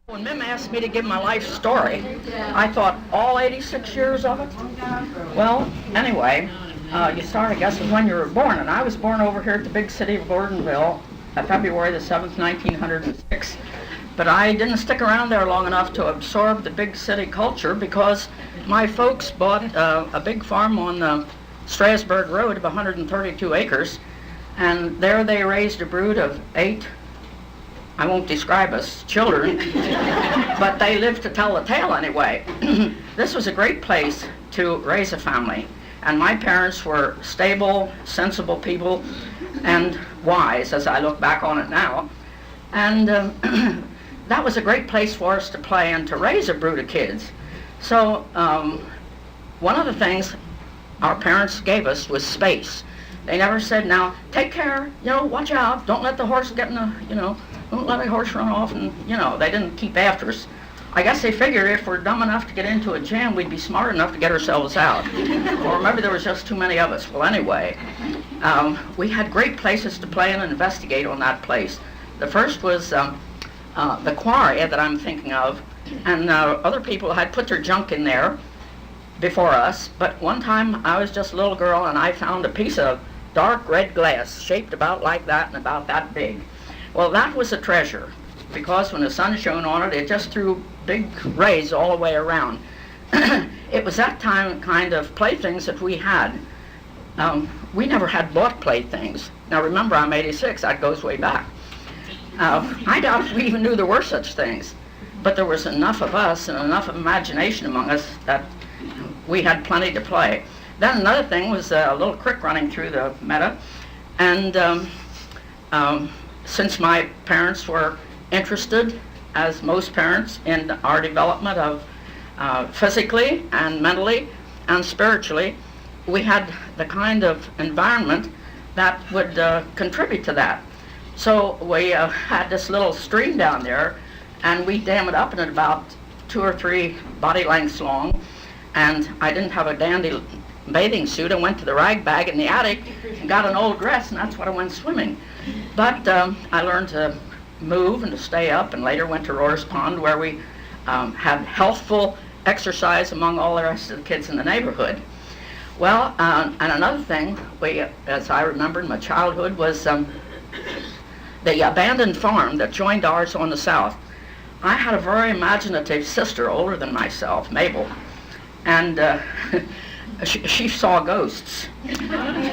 When Mim asked me to give my life story, I thought, all 86 years of it? Well, anyway, you start, I guess, with when you were born. And I was born over here at the big city of Gordonville, February the 7th, 1906. But I didn't stick around there long enough to absorb the big city culture because my folks bought a big farm on the Strasburg Road of 132 acres. And there they raised a brood of 8, I won't describe us, children, but they lived to tell the tale anyway. This was a great place to raise a family. And my parents were stable, sensible people, and wise, as I look back on it now. And that was a great place for us to play and to raise a brood of kids. So one of the things our parents gave us was space. They never said, now, take care, watch out, don't let the horse get in the, don't let a horse run off, and, they didn't keep after us. I guess they figured if we're dumb enough to get into a jam, we'd be smart enough to get ourselves out. Or maybe there was just too many of us. Well, anyway, we had great places to play and investigate on that place. The first was the quarry that I'm thinking of, and other people had put their junk in there before us, but one time I was just a little girl and I found a piece of dark red glass shaped about like that and about that big. Well, that was a treasure, because when the sun shone on it, it just threw big rays all the way around. It was that kind of playthings that we had. We never had bought playthings. Now remember, I'm 86, that goes way back. I doubt if we even knew there were such things, but there was enough of us and enough of imagination among us that we had plenty to play. Then another thing was a little creek running through the meadow, and since my parents were interested, as most parents, in our development of physically and mentally and spiritually, we had the kind of environment that would contribute to that. So we had this little stream down there, and we dammed it up in it about 2 or 3 body lengths long, and I didn't have a dandy bathing suit. I went to the rag bag in the attic and got an old dress, and that's what I went swimming. But I learned to move and to stay up, and later went to Rohr's Pond, where we had healthful exercise among all the rest of the kids in the neighborhood. Well, and another thing, as I remember in my childhood, was the abandoned farm that joined ours on the south. I had a very imaginative sister, older than myself, Mabel, and she saw ghosts.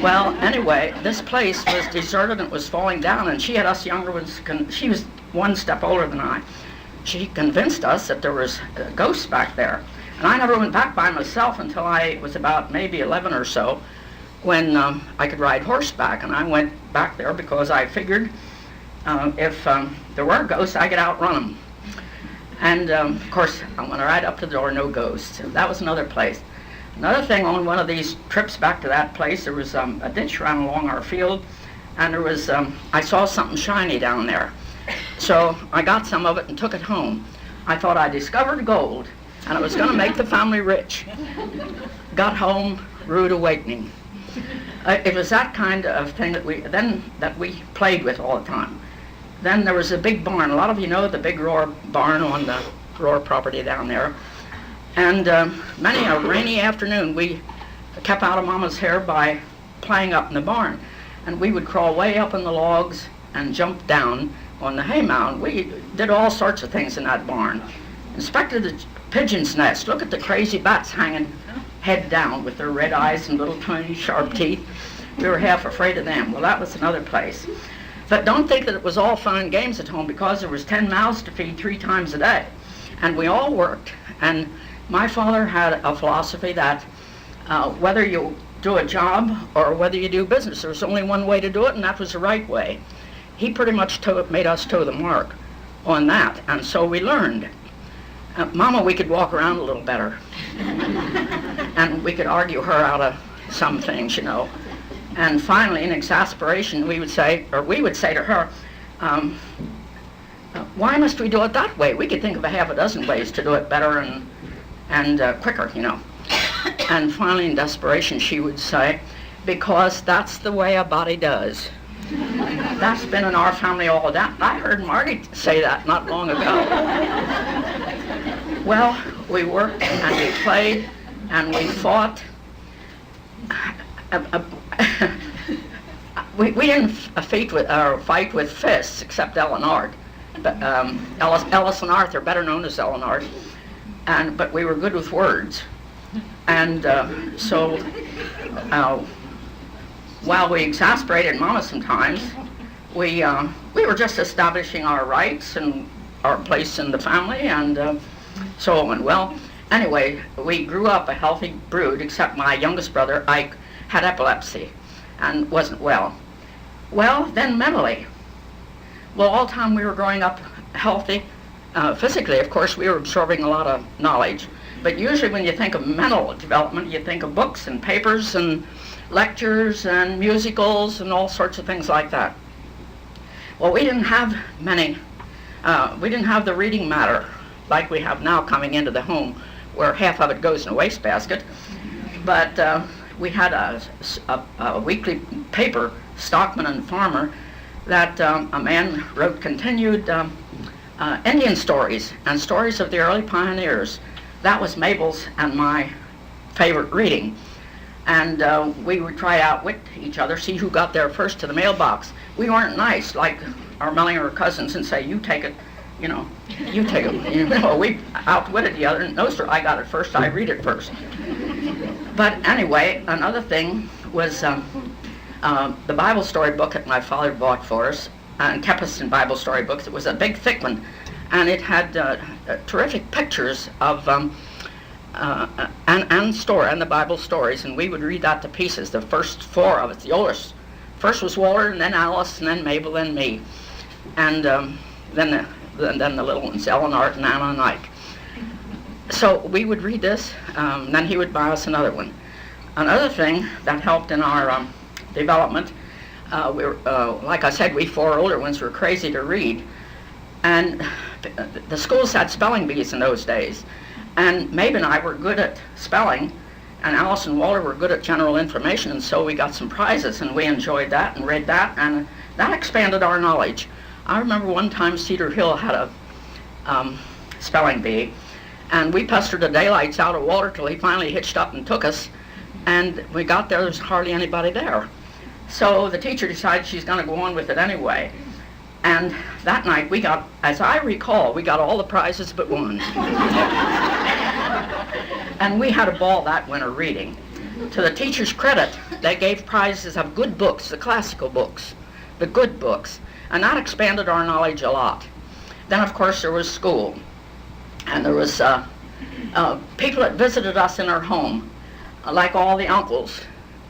Well, anyway, this place was deserted and it was falling down, and she had us younger ones, she was 1 step older than I. She convinced us that there was ghosts back there. And I never went back by myself until I was about maybe 11 or so, when I could ride horseback. And I went back there because I figured if there were ghosts, I could outrun them. And of course, I went right up to the door, no ghosts. That was another place. Another thing, on one of these trips back to that place, there was a ditch ran along our field, and there was, I saw something shiny down there. So I got some of it and took it home. I thought I discovered gold, and it was going to make the family rich. Got home, rude awakening. It was that kind of thing that we played with all the time. Then there was a big barn. A lot of you know the big Rohr barn on the Rohr property down there. And many a rainy afternoon, we kept out of Mama's hair by playing up in the barn. And we would crawl way up in the logs and jump down on the hay mound. We did all sorts of things in that barn. Inspected the pigeon's nest. Look at the crazy bats hanging head down with their red eyes and little tiny sharp teeth. We were half afraid of them. Well, that was another place. But don't think that it was all fun and games at home, because there was 10 mouths to feed 3 times a day. And we all worked. And my father had a philosophy that whether you do a job or whether you do business, there was only one way to do it, and that was the right way. He pretty much made us toe the mark on that, and so we learned. Mama, we could walk around a little better, and we could argue her out of some things, And finally, in exasperation, we would say to her, why must we do it that way? We could think of a half a dozen ways to do it better and quicker, And finally, in desperation, she would say, because that's the way a body does. That's been in our family all day. I heard Marty say that not long ago. Well, we worked and we played and we fought. We didn't fight with fists, except Ellen Art. But, Ellis and Arthur, better known as Ellen Art. But we were good with words. And so while we exasperated Mama sometimes, we were just establishing our rights and our place in the family, and so it went well. Anyway, we grew up a healthy brood, except my youngest brother, Ike, had epilepsy and wasn't well. Well, then mentally. Well, all the time we were growing up healthy, physically, of course, we were absorbing a lot of knowledge. But usually when you think of mental development, you think of books and papers and lectures and musicals and all sorts of things like that. Well, we didn't have many. We didn't have the reading matter like we have now coming into the home, where half of it goes in a wastebasket. But we had a weekly paper, Stockman and Farmer, that a man wrote continued Indian stories and stories of the early pioneers. That was Mabel's and my favorite reading. And we would try to outwit each other, see who got there first to the mailbox. We weren't nice like our Mellinger cousins and say, you take it, you know, you take it. You know, we outwitted the other. No, sir, I got it first, I read it first. But anyway, another thing was the Bible story book that my father bought for us, and kept us in Bible story books. It was a big, thick one, and it had terrific pictures of and the Bible stories, and we would read that to pieces. The first four of it, the oldest. First was Walter, and then Alice, and then Mabel, and me, and then the little ones, Ellen Art and Anna and Ike. So we would read this, then he would buy us another one. Another thing that helped in our development, we were, like I said, we four older ones were crazy to read, and the schools had spelling bees in those days, and Mabe and I were good at spelling, and Alice and Walter were good at general information, and so we got some prizes, and we enjoyed that and read that, and that expanded our knowledge. I remember one time Cedar Hill had a spelling bee, and we pestered the daylights out of Walter till he finally hitched up and took us, and we got there was hardly anybody there. So the teacher decided she's going to go on with it anyway. And that night we got, as I recall, we got all the prizes but one. And we had a ball that winter reading. To the teacher's credit, they gave prizes of good books, the classical books, the good books. And that expanded our knowledge a lot. Then, of course, there was school. And there was people that visited us in our home, like all the uncles.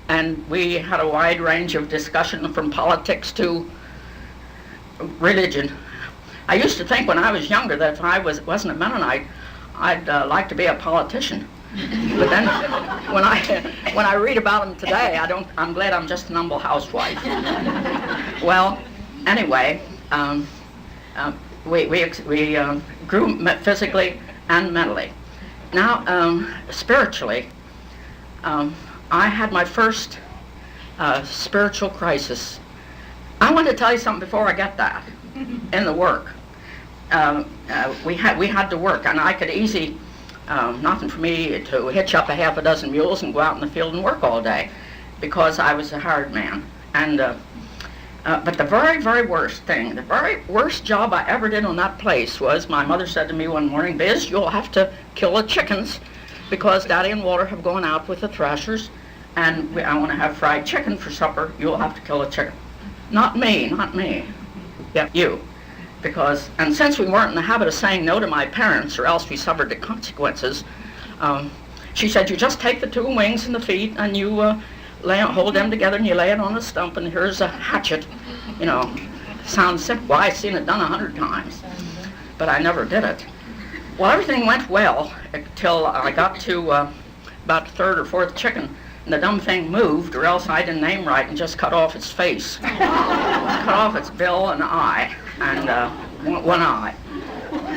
And we had a wide range of discussion, from politics to religion. I used to think when I was younger that if I wasn't a Mennonite, I'd like to be a politician. But then when I read about them today, I'm glad I'm just an humble housewife. Well, anyway, we grew physically and mentally. Now, spiritually, I had my first spiritual crisis. I want to tell you something before I get that. In the work, we had to work, and I could easily, nothing for me to hitch up a half a dozen mules and go out in the field and work all day, because I was a hired man. And but the very, very worst thing, the very worst job I ever did on that place was, my mother said to me one morning, Biz, you'll have to kill the chickens, because Daddy and Walter have gone out with the thrashers, and I want to have fried chicken for supper. You'll have to kill the chicken. Not me, not me. Yeah, you. Because, and since we weren't in the habit of saying no to my parents, or else we suffered the consequences, she said, you just take the two wings and the feet, and you hold them together, and you lay it on a stump, and here's a hatchet. You know, sounds simple. Well, I've seen it done 100 times, but I never did it. Well, everything went well until I got to about the third or fourth chicken, and the dumb thing moved, or else I didn't name right and just cut off its face. Cut off its bill and eye, and one eye.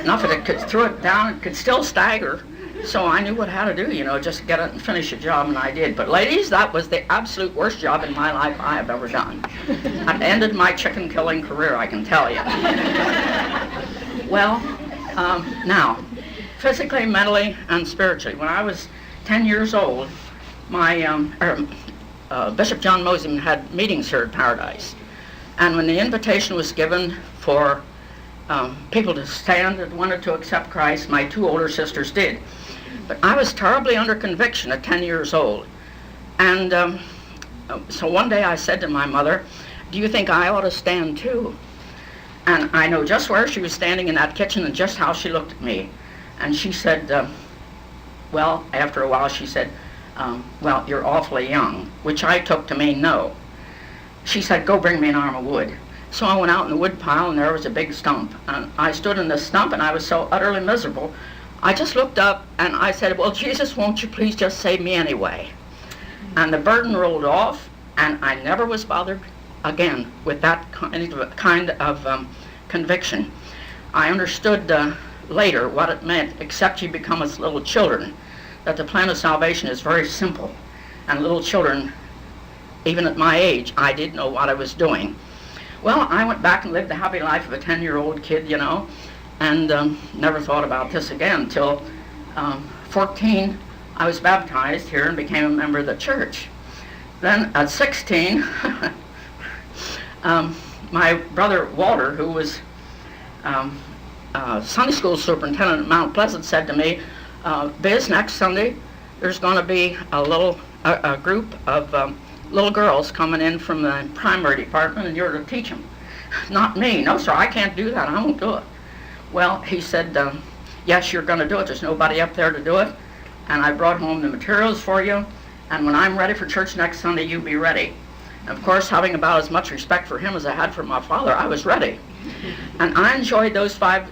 Enough that it could throw it down, it could still stagger, so I knew what how to do, you know, just get it and finish the job, and I did. But ladies, that was the absolute worst job in my life I have ever done. It ended my chicken killing career, I can tell you. Well, now, physically, mentally, and spiritually. When I was 10 years old, my Bishop John Mosiman had meetings here at Paradise. And when the invitation was given for people to stand that wanted to accept Christ, my two older sisters did. But I was terribly under conviction at 10 years old. And so one day I said to my mother, "Do you think I ought to stand too?" And I know just where she was standing in that kitchen and just how she looked at me. And she said, well, after a while she said, well, you're awfully young, which I took to mean no. She said, "Go bring me an arm of wood." So I went out in the wood pile, and there was a big stump. And I stood in the stump, and I was so utterly miserable, I just looked up, and I said, "Well, Jesus, won't you please just save me anyway?" And the burden rolled off, and I never was bothered again with that kind of conviction. I understood later what it meant, except you become as little children, that the plan of salvation is very simple. And little children, even at my age, I didn't know what I was doing. Well, I went back and lived the happy life of a 10-year-old kid, you know, and never thought about this again until 14, I was baptized here and became a member of the church. Then at 16, my brother Walter, who was Sunday school superintendent at Mount Pleasant, said to me, "Biz, next Sunday there's going to be a group of little girls coming in from the primary department, and you're to teach them." Not me. "No, sir, I can't do that. I won't do it." Well, he said, "Yes, you're going to do it. There's nobody up there to do it. And I brought home the materials for you. And when I'm ready for church next Sunday, you be ready." And of course, having about as much respect for him as I had for my father, I was ready. And I enjoyed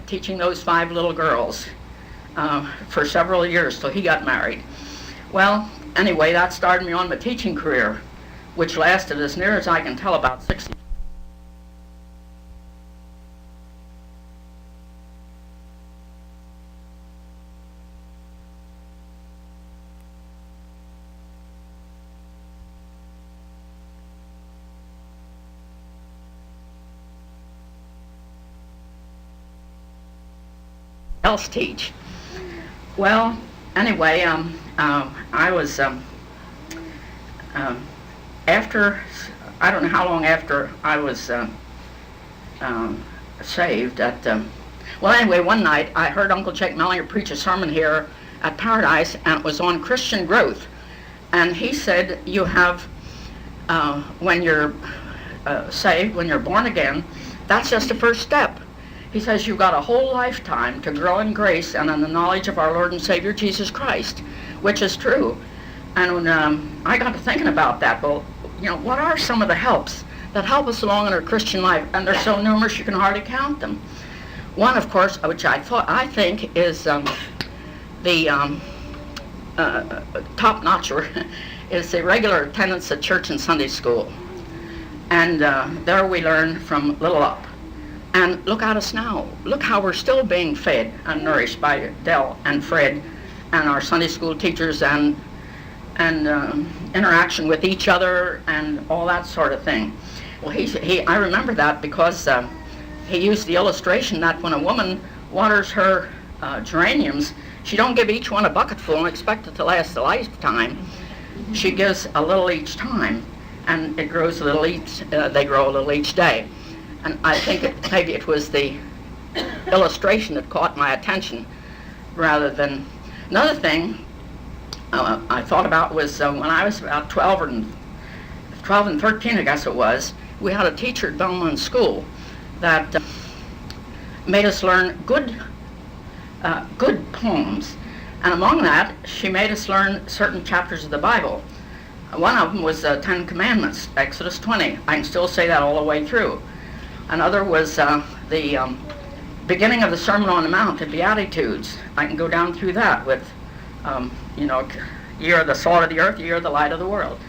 teaching those 5 little girls for several years till he got married. Well, anyway, that started me on my teaching career, which lasted, as near as I can tell, about 60. Else teach. Well, anyway, I was after, I don't know how long after I was saved. Well, anyway, one night I heard Uncle Jake Mellinger preach a sermon here at Paradise, and it was on Christian growth. And he said, you have, when you're saved, when you're born again, that's just the first step. He says you've got a whole lifetime to grow in grace and in the knowledge of our Lord and Savior Jesus Christ, which is true. And when I got to thinking about that, well, you know, what are some of the helps that help us along in our Christian life? And they're so numerous you can hardly count them. One, of course, which I think is the top-notcher, is the regular attendance at church and Sunday school. And there we learn from little up. And look at us now. Look how we're still being fed and nourished by Dell and Fred and our Sunday school teachers and interaction with each other and all that sort of thing. Well, I remember that because he used the illustration that when a woman waters her geraniums, she don't give each one a bucketful and expect it to last a lifetime. She gives a little each time, and it grows a little each. They grow a little each day. And I think maybe it was the illustration that caught my attention rather than... Another thing I thought about was when I was about 12 and 13, I guess it was, we had a teacher at Belmont School that made us learn good poems. And among that, she made us learn certain chapters of the Bible. One of them was the 10 Commandments, Exodus 20. I can still say that all the way through. Another was the beginning of the Sermon on the Mount, the Beatitudes. I can go down through that with, you know, "You are the salt of the earth, you are the light of the world."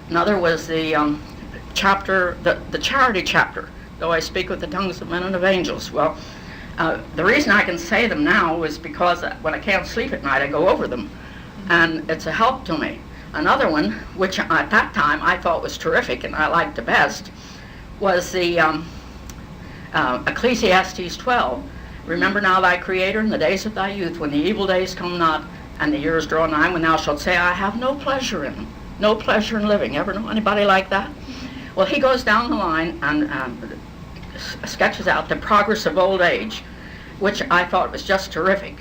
Another was the chapter, the charity chapter, "Though I speak with the tongues of men and of angels." Well, the reason I can say them now is because when I can't sleep at night, I go over them, and it's a help to me. Another one, which at that time I thought was terrific and I liked the best, was the Ecclesiastes 12, Remember now thy Creator in the days of thy youth, when the evil days come not, and the years draw nigh, when thou shalt say, I have no pleasure in them, no pleasure in living. Ever know anybody like that? Well, he goes down the line and sketches out the progress of old age, which I thought was just terrific.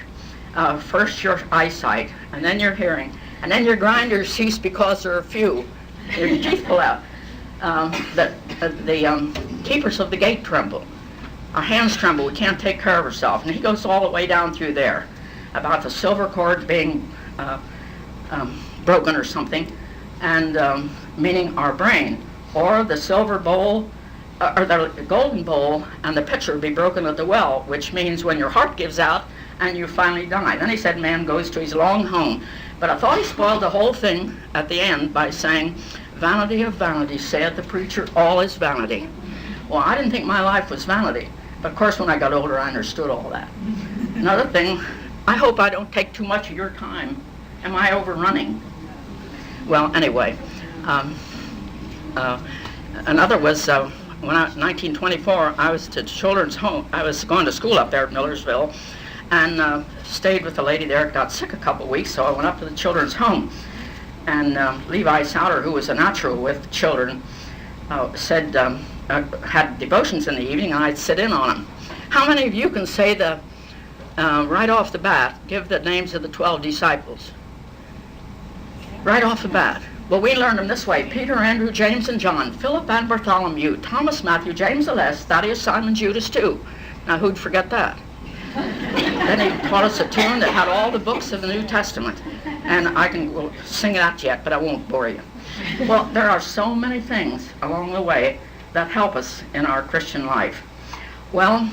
First your eyesight, and then your hearing, and then your grinders cease because there are few. Your teeth pull out. The keepers of the gate tremble. Our hands tremble. We can't take care of ourselves. And he goes all the way down through there about the silver cord being broken or something, and meaning our brain, or the silver bowl, or the golden bowl, and the pitcher be broken at the well, which means when your heart gives out and you finally die. Then he said man goes to his long home. But I thought he spoiled the whole thing at the end by saying, vanity of vanity, saith the preacher, all is vanity. Well, I didn't think my life was vanity. But of course when I got older I understood all that. Another thing, I hope I don't take too much of your time. Am I overrunning? Well, anyway, another was when I, 1924, I was to children's home. I was going to school up there at Millersville, and stayed with a lady there. Got sick a couple of weeks, so I went up to the children's home. And Levi Souter, who was a natural with children, said had devotions in the evening, and I'd sit in on them. How many of you can say the right off the bat, give the names of the 12 disciples? Right off the bat. Well, we learned them this way: Peter, Andrew, James, and John, Philip and Bartholomew, Thomas, Matthew, James the Less, Thaddeus, Simon, Judas too. Now, who'd forget that? Then he taught us a tune that had all the books of the New Testament. And I can sing that yet, but I won't bore you. Well, there are so many things along the way that help us in our Christian life. Well,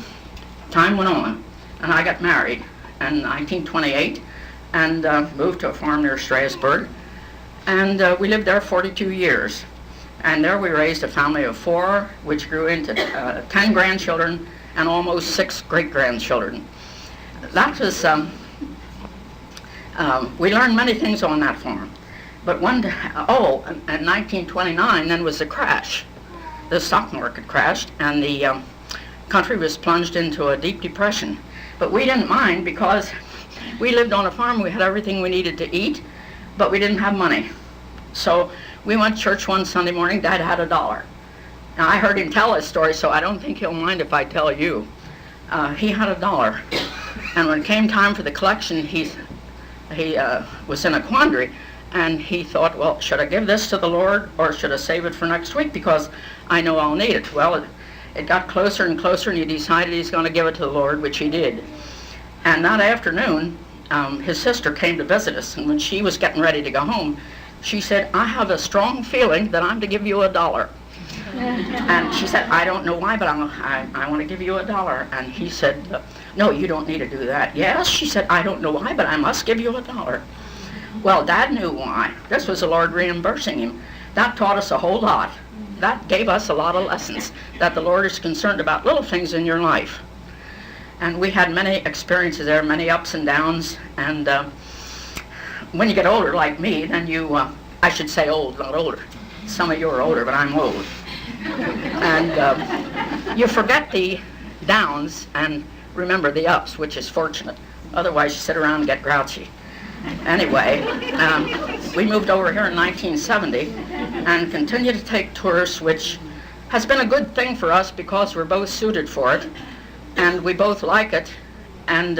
time went on, and I got married in 1928 and moved to a farm near Strasbourg. And we lived there 42 years. And there we raised a family of 4, which grew into 10 grandchildren and almost 6 great-grandchildren. That was, we learned many things on that farm. But in 1929, then was the crash. The stock market crashed, and the country was plunged into a deep depression. But we didn't mind, because we lived on a farm. We had everything we needed to eat, but we didn't have money. So we went to church one Sunday morning. Dad had $1. Now, I heard him tell his story, so I don't think he'll mind if I tell you. He had $1. And when it came time for the collection, he was in a quandary. And he thought, well, should I give this to the Lord, or should I save it for next week, because I know I'll need it? Well, it got closer and closer, and he decided he's going to give it to the Lord, which he did. And that afternoon, his sister came to visit us, and when she was getting ready to go home, she said, I have a strong feeling that I'm to give you $1. And she said, I don't know why, but I want to give you $1. And he said, no, you don't need to do that. Yes, she said, I don't know why, but I must give you $1. Well, Dad knew why. This was the Lord reimbursing him. That taught us a whole lot. That gave us a lot of lessons, that the Lord is concerned about little things in your life. And we had many experiences there, many ups and downs. And when you get older like me, then you, I should say old, not older. Some of you are older, but I'm old. And you forget the downs and remember the ups, which is fortunate. Otherwise, you sit around and get grouchy. Anyway, we moved over here in 1970 and continue to take tours, which has been a good thing for us because we're both suited for it, and we both like it, and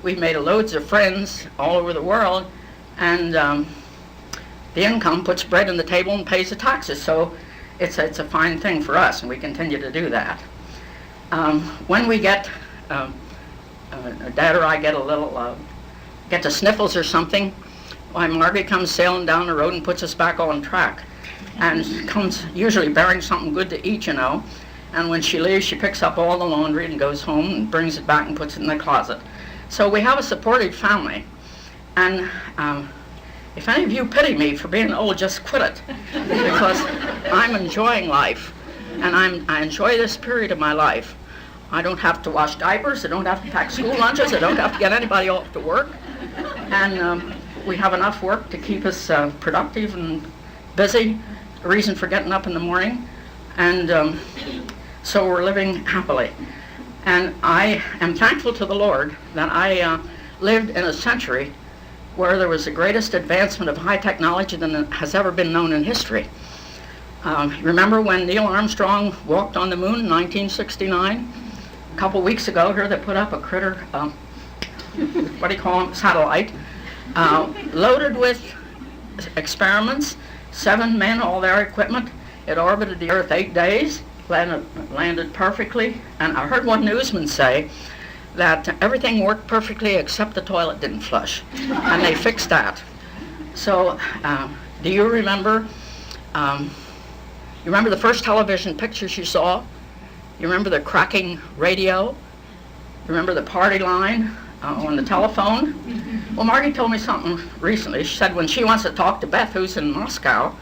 we've made loads of friends all over the world, and the income puts bread on the table and pays the taxes, so it's a fine thing for us, and we continue to do that. When we get, Dad or I get a little, get the sniffles or something, why, Margie comes sailing down the road and puts us back on track, and comes usually bearing something good to eat, you know. And when she leaves, she picks up all the laundry and goes home and brings it back and puts it in the closet. So we have a supportive family. And if any of you pity me for being old, just quit it, because I'm enjoying life, and I enjoy this period of my life. I don't have to wash diapers, I don't have to pack school lunches, I don't have to get anybody off to work, and we have enough work to keep us productive and busy, a reason for getting up in the morning, and so we're living happily. And I am thankful to the Lord that I lived in a century where there was the greatest advancement of high technology than has ever been known in history. Remember when Neil Armstrong walked on the moon in 1969? A couple weeks ago here they put up a critter, what do you call them, satellite, loaded with experiments, 7 men, all their equipment. It orbited the Earth 8 days, landed perfectly, and I heard one newsman say that everything worked perfectly except the toilet didn't flush, and they fixed that. So, do you remember the first television pictures you saw? You remember the cracking radio? You remember the party line on the telephone? Well, Margie told me something recently. She said when she wants to talk to Beth, who's in Moscow,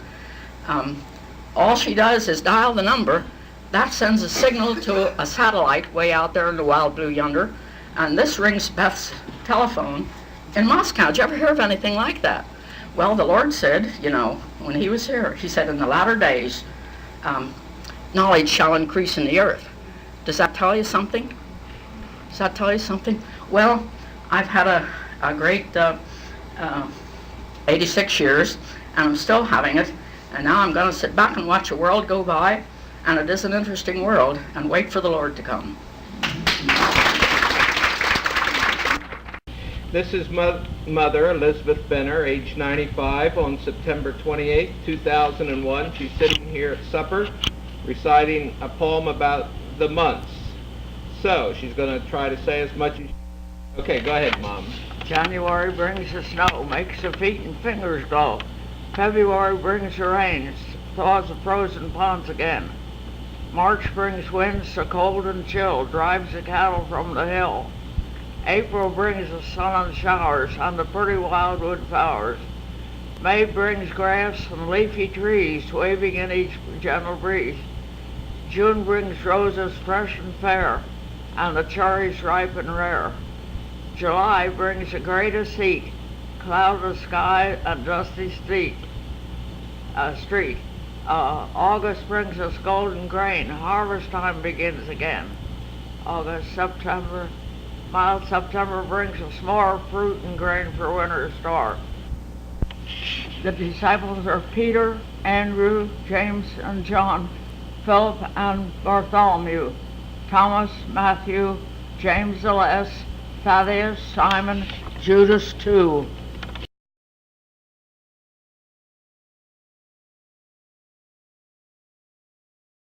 all she does is dial the number. That sends a signal to a satellite way out there in the wild blue yonder, and this rings Beth's telephone in Moscow. Did you ever hear of anything like that? Well, the Lord said, you know, when he was here, he said, in the latter days, knowledge shall increase in the earth. Does that tell you something? Does that tell you something? Well, I've had a great 86 years, and I'm still having it, and now I'm going to sit back and watch the world go by, and it is an interesting world, and wait for the Lord to come. This is Mother Elizabeth Benner, age 95, on September 28, 2001. She's sitting here at supper, reciting a poem about the months. So, she's going to try to say as much as... Okay, go ahead, Mom. January brings the snow, makes the feet and fingers glow. February brings the rain, thaws the frozen ponds again. March brings winds so cold and chill, drives the cattle from the hill. April brings the sun and showers on the pretty wildwood flowers. May brings grass and leafy trees waving in each gentle breeze. June brings roses fresh and fair, and the cherries ripe and rare. July brings the greatest heat, cloudless sky and dusty street. August brings us golden grain, harvest time begins again. Mild September brings us more fruit and grain for winter's store. The disciples are Peter, Andrew, James, and John, Philip and Bartholomew, Thomas, Matthew, James the Less, Thaddeus, Simon, Judas too.